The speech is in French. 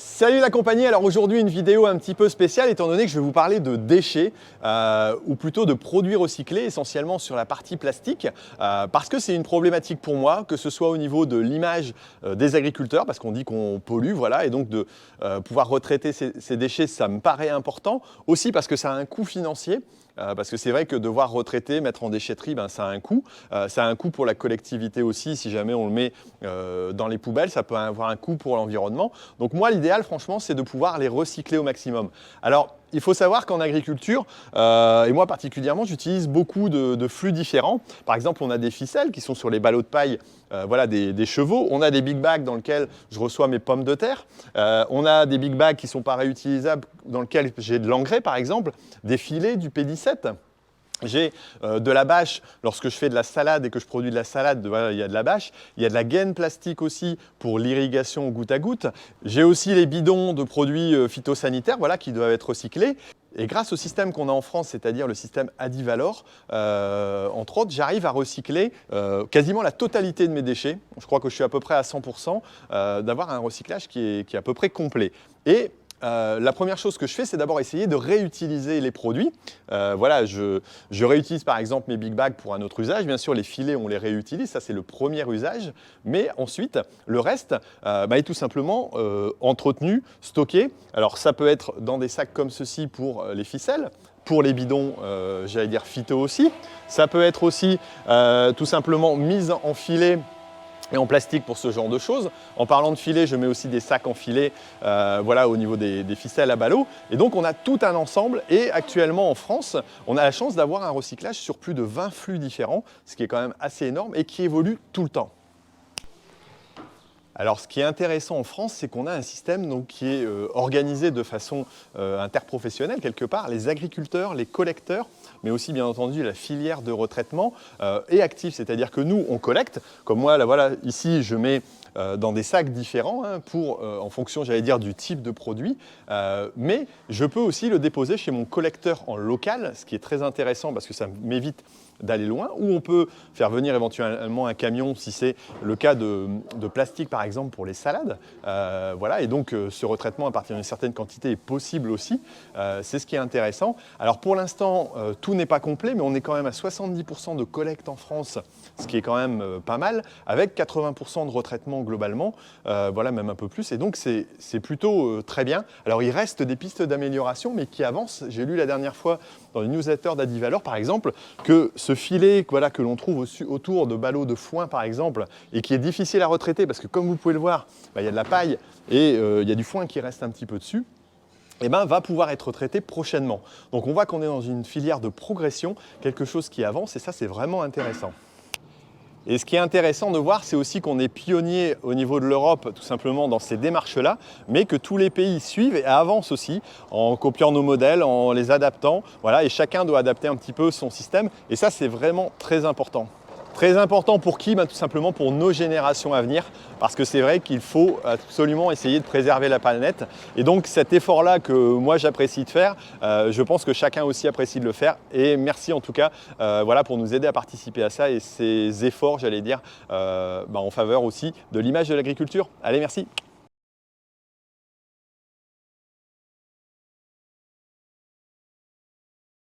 Salut la compagnie, alors aujourd'hui une vidéo un petit peu spéciale étant donné que je vais vous parler de déchets ou plutôt de produits recyclés essentiellement sur la partie plastique parce que c'est une problématique pour moi, que ce soit au niveau de l'image des agriculteurs parce qu'on dit qu'on pollue, voilà, et donc de pouvoir retraiter ces déchets ça me paraît important, aussi parce que ça a un coût financier. Parce que c'est vrai que devoir retraiter, mettre en déchetterie, ça a un coût. Ça a un coût pour la collectivité aussi, si jamais on le met dans les poubelles, ça peut avoir un coût pour l'environnement. Donc moi, l'idéal, franchement, c'est de pouvoir les recycler au maximum. Alors, il faut savoir qu'en agriculture, et moi particulièrement, j'utilise beaucoup de flux différents. Par exemple, on a des ficelles qui sont sur les ballots de paille voilà, des chevaux. On a des big bags dans lesquels je reçois mes pommes de terre. On a des big bags qui ne sont pas réutilisables, dans lesquels j'ai de l'engrais, par exemple, des filets, du P17. J'ai de la bâche, lorsque je fais de la salade et que je produis de la salade, voilà, il y a de la bâche. Il y a de la gaine plastique aussi pour l'irrigation goutte à goutte. J'ai aussi les bidons de produits phytosanitaires voilà, qui doivent être recyclés. Et grâce au système qu'on a en France, c'est-à-dire le système Adivalor, entre autres, j'arrive à recycler quasiment la totalité de mes déchets. Je crois que je suis à peu près à 100% d'avoir un recyclage qui est à peu près complet. Et la première chose que je fais, c'est d'abord essayer de réutiliser les produits. Voilà, je réutilise par exemple mes big bags pour un autre usage. Bien sûr, les filets, on les réutilise, ça c'est le premier usage. Mais ensuite, le reste est tout simplement entretenu, stocké. Alors ça peut être dans des sacs comme ceci pour les ficelles, pour les bidons, j'allais dire phyto aussi. Ça peut être aussi tout simplement mis en filet et en plastique pour ce genre de choses. En parlant de filets, je mets aussi des sacs en filet voilà, au niveau des ficelles à ballots. Et donc on a tout un ensemble et actuellement en France, on a la chance d'avoir un recyclage sur plus de 20 flux différents, ce qui est quand même assez énorme et qui évolue tout le temps. Alors, ce qui est intéressant en France, c'est qu'on a un système donc, qui est organisé de façon interprofessionnelle, quelque part. Les agriculteurs, les collecteurs, mais aussi, bien entendu, la filière de retraitement est active. C'est-à-dire que nous, on collecte. Comme moi, là, voilà, ici, je mets dans des sacs différents en fonction, j'allais dire, du type de produit. Mais je peux aussi le déposer chez mon collecteur en local, ce qui est très intéressant parce que ça m'évite d'aller loin, ou on peut faire venir éventuellement un camion si c'est le cas de plastique par exemple pour les salades. Voilà, et donc ce retraitement à partir d'une certaine quantité est possible aussi. C'est ce qui est intéressant. Alors pour l'instant, tout n'est pas complet, mais on est quand même à 70% de collecte en France, ce qui est quand même pas mal, avec 80% de retraitement globalement, voilà, même un peu plus, et donc c'est plutôt très bien. Alors il reste des pistes d'amélioration, mais qui avancent. J'ai lu la dernière fois dans une newsletter d'Adivalor par exemple, que ce filet voilà, que l'on trouve autour de ballots de foin par exemple, et qui est difficile à retraiter parce que comme vous pouvez le voir, il y a de la paille et il y a du foin qui reste un petit peu dessus, va pouvoir être traité prochainement. Donc on voit qu'on est dans une filière de progression, quelque chose qui avance et ça c'est vraiment intéressant. Et ce qui est intéressant de voir, c'est aussi qu'on est pionnier au niveau de l'Europe, tout simplement dans ces démarches-là, mais que tous les pays suivent et avancent aussi en copiant nos modèles, en les adaptant. Voilà, et chacun doit adapter un petit peu son système. Et ça, c'est vraiment très important. Très important pour qui? Tout simplement pour nos générations à venir, parce que c'est vrai qu'il faut absolument essayer de préserver la planète. Et donc cet effort-là que moi j'apprécie de faire, je pense que chacun aussi apprécie de le faire. Et merci en tout cas voilà, pour nous aider à participer à ça et ces efforts, j'allais dire, en faveur aussi de l'image de l'agriculture. Allez, merci.